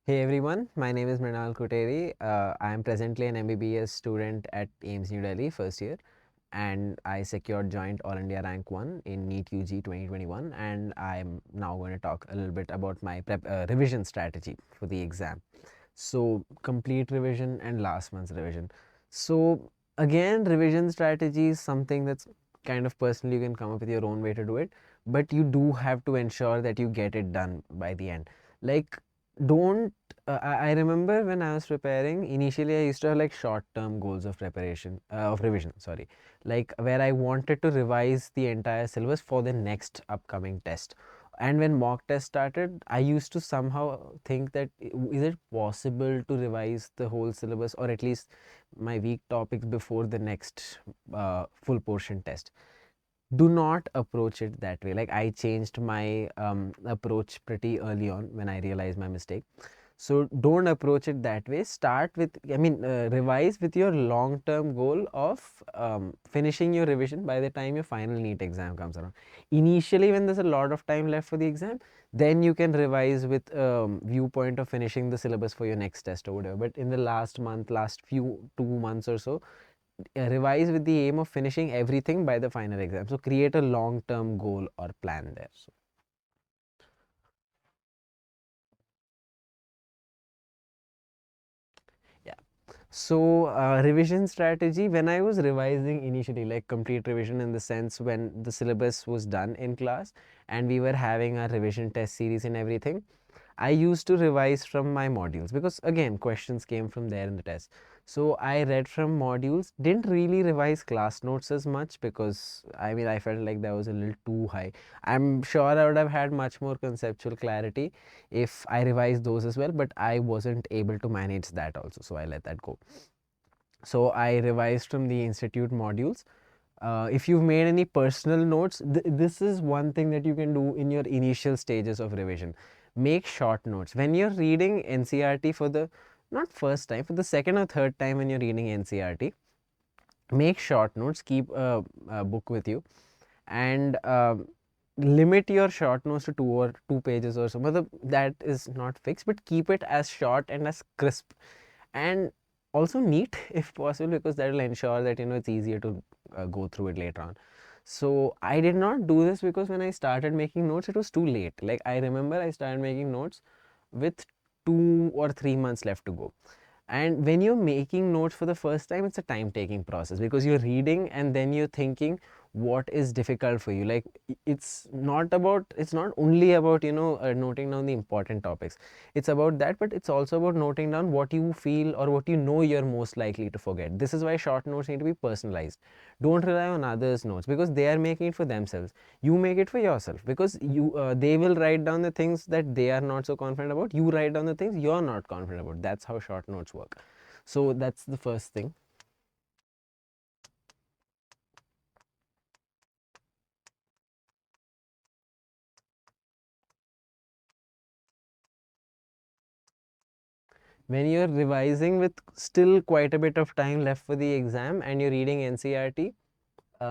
Hey everyone, my name is Mrinal Kutteri. I am presently an MBBS student at AIIMS New Delhi, first year, and I secured joint All India Rank 1 in NEET UG 2021. And I'm now going to talk a little bit about my revision strategy for the exam. So, complete revision and last month's revision. So, again, revision strategy is something that's kind of personal. You can come up with your own way to do it, but you do have to ensure that you get it done by the end. Like, don't I remember when I was preparing, initially I used to have like short-term goals of preparation, of revision, sorry, like where I wanted to revise the entire syllabus for the next upcoming test. And when mock test started, I used to somehow think that is it possible to revise the whole syllabus or at least my weak topics before the next full portion test. Do not approach it that way. Like I changed my approach pretty early on when I realized my mistake. So don't approach it that way. Start with, revise with your long-term goal of finishing your revision by the time your final NEET exam comes around. Initially, when there's a lot of time left for the exam, then you can revise with viewpoint of finishing the syllabus for your next test or whatever. But in the last month, last few 2 months or so, revise with the aim of finishing everything by the final exam. So create a long-term goal or plan there. So, yeah. So, revision strategy, when I was revising initially, like complete revision in the sense when the syllabus was done in class and we were having our revision test series and everything, I used to revise from my modules because again questions came from there in the test. So I read from modules, didn't really revise class notes as much because I felt like that was a little too high. I'm sure I would have had much more conceptual clarity if I revised those as well, but I wasn't able to manage that also, so I let that go. So I revised from the institute modules. If you've made any personal notes, this is one thing that you can do in your initial stages of revision. Make short notes. When you're reading NCRT for the, not first time, for the second or third time when you're reading NCRT, make short notes, keep a book with you, and limit your short notes to 2 pages or so. That is not fixed, but keep it as short and as crisp and also neat if possible, because that will ensure that it's easier to go through it later on. So I did not do this because when I started making notes it was too late. Like I remember I started making notes with 2 or 3 months left to go. And when you're making notes for the first time, it's a time taking process because you're reading and then you're thinking what is difficult for you. Like it's not only about, noting down the important topics. It's about that, but it's also about noting down what you feel or what you're most likely to forget. This is why short notes need to be personalized. Don't rely on others' notes because they are making it for themselves. You make it for yourself because they will write down the things that they are not so confident about. You write down the things you're not confident about. That's how short notes work. So that's the first thing. When you're revising with still quite a bit of time left for the exam and you're reading NCRT,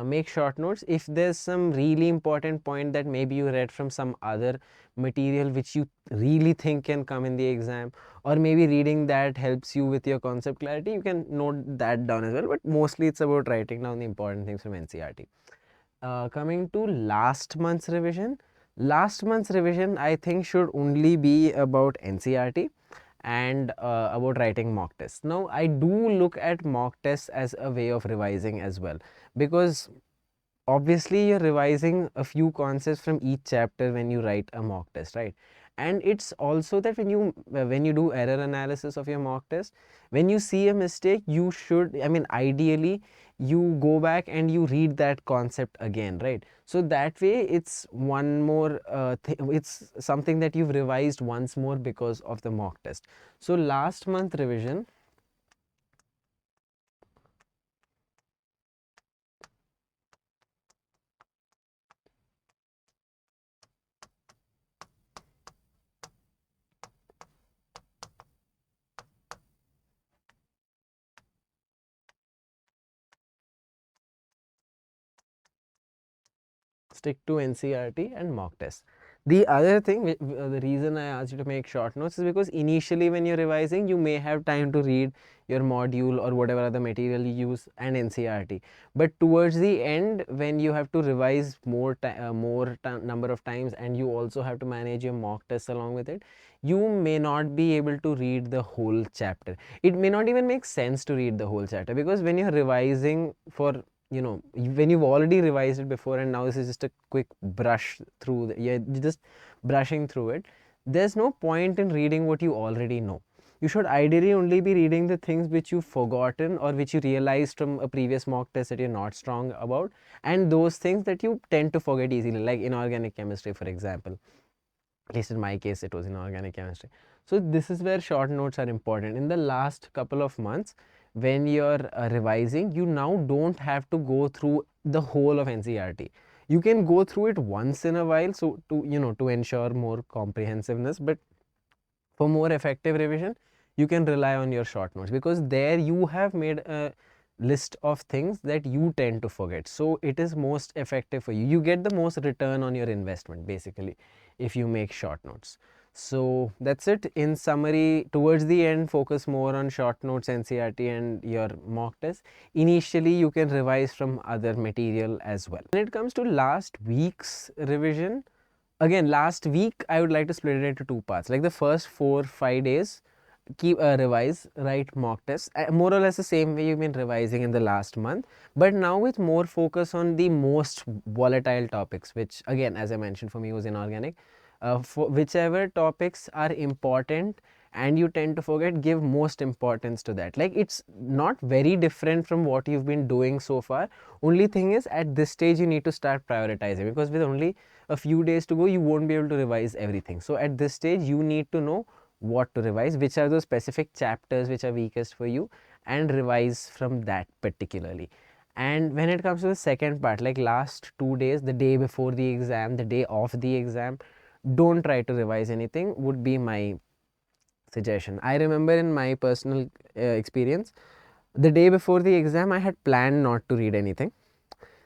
make short notes. If there's some really important point that maybe you read from some other material which you really think can come in the exam, or maybe reading that helps you with your concept clarity, you can note that down as well. But mostly it's about writing down the important things from NCRT. Coming to last month's revision I think should only be about NCRT and about writing mock tests. Now, I do look at mock tests as a way of revising as well, because obviously you're revising a few concepts from each chapter when you write a mock test, right? And it's also that when you do error analysis of your mock test, when you see a mistake, you should, ideally you go back and you read that concept again, right? So that way it's one more it's something that you've revised once more because of the mock test. So last month revision, stick to NCRT and mock test. The other thing, the reason I asked you to make short notes is because initially when you're revising, you may have time to read your module or whatever other material you use and NCRT. But towards the end, when you have to revise more number of times, and you also have to manage your mock tests along with it, you may not be able to read the whole chapter. It may not even make sense to read the whole chapter, because when you're revising for, when you've already revised it before and now this is just a quick brush through you're just brushing through it, there's no point in reading what you already know. You should ideally only be reading the things which you've forgotten or which you realized from a previous mock test that you're not strong about, and those things that you tend to forget easily, like inorganic chemistry, for example. At least in my case, it was inorganic chemistry. So this is where short notes are important. In the last couple of months, when you're revising, you now don't have to go through the whole of NCRT. You can go through it once in a while, so to ensure more comprehensiveness. But for more effective revision, you can rely on your short notes, because there you have made a list of things that you tend to forget. So it is most effective for you. You get the most return on your investment basically if you make short notes. So that's it. In summary, towards the end, focus more on short notes, NCRT, and your mock test. Initially, you can revise from other material as well. When it comes to last week's revision, again, last week I would like to split it into two parts. Like the first 4-5 days, keep revise, write mock tests, more or less the same way you've been revising in the last month, but now with more focus on the most volatile topics, which again, as I mentioned, for me was inorganic. For whichever topics are important and you tend to forget, give most importance to that. Like, it's not very different from what you've been doing so far. Only thing is, at this stage you need to start prioritizing, because with only a few days to go, you won't be able to revise everything. So at this stage, you need to know what to revise, which are those specific chapters which are weakest for you, and revise from that particularly. And when it comes to the second part, like last 2 days, the day before the exam, the day of the exam, don't try to revise anything, would be my suggestion. I remember in my personal experience, the day before the exam, I had planned not to read anything.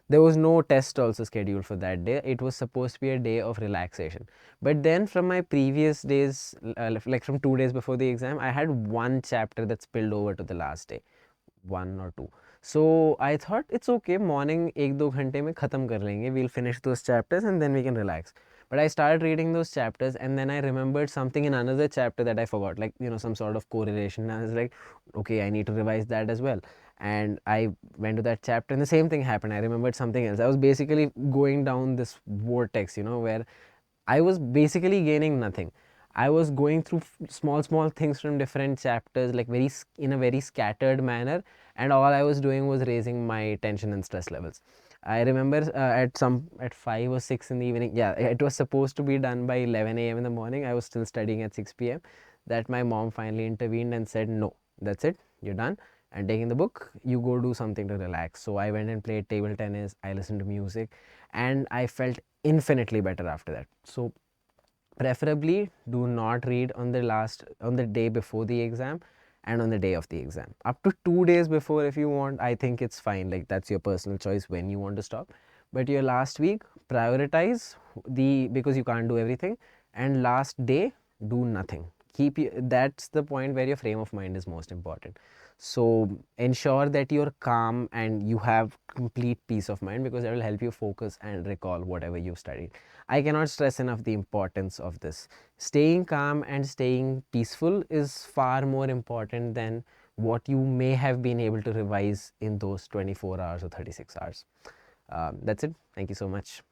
There was no test also scheduled for that day. It was supposed to be a day of relaxation. But then from my previous days, like from 2 days before the exam, I had one chapter that spilled over to the last day, one or two. So I thought it's okay, morning 1-2 घंटे में खत्म कर लेंगे, we'll finish those chapters and then we can relax. But I started reading those chapters, and then I remembered something in another chapter that I forgot, like, some sort of correlation. And I was like, okay, I need to revise that as well. And I went to that chapter, and the same thing happened. I remembered something else. I was basically going down this vortex, where I was basically gaining nothing. I was going through small things from different chapters, like in a very scattered manner, and all I was doing was raising my tension and stress levels. I remember at 5 or 6 in the evening. Yeah, it was supposed to be done by 11 a.m. in the morning. I was still studying at 6 p.m. That my mom finally intervened and said, "No, that's it. You're done. And taking the book, you go do something to relax." So I went and played table tennis. I listened to music, and I felt infinitely better after that. So preferably do not read on the day before the exam and on the day of the exam. Up to 2 days before, if you want, I think it's fine. Like, that's your personal choice when you want to stop. But your last week, prioritize because you can't do everything. And last day, do nothing. That's the point where your frame of mind is most important. So ensure that you're calm and you have complete peace of mind, because that will help you focus and recall whatever you've studied. I cannot stress enough the importance of this. Staying calm and staying peaceful is far more important than what you may have been able to revise in those 24 hours or 36 hours. That's it. Thank you so much.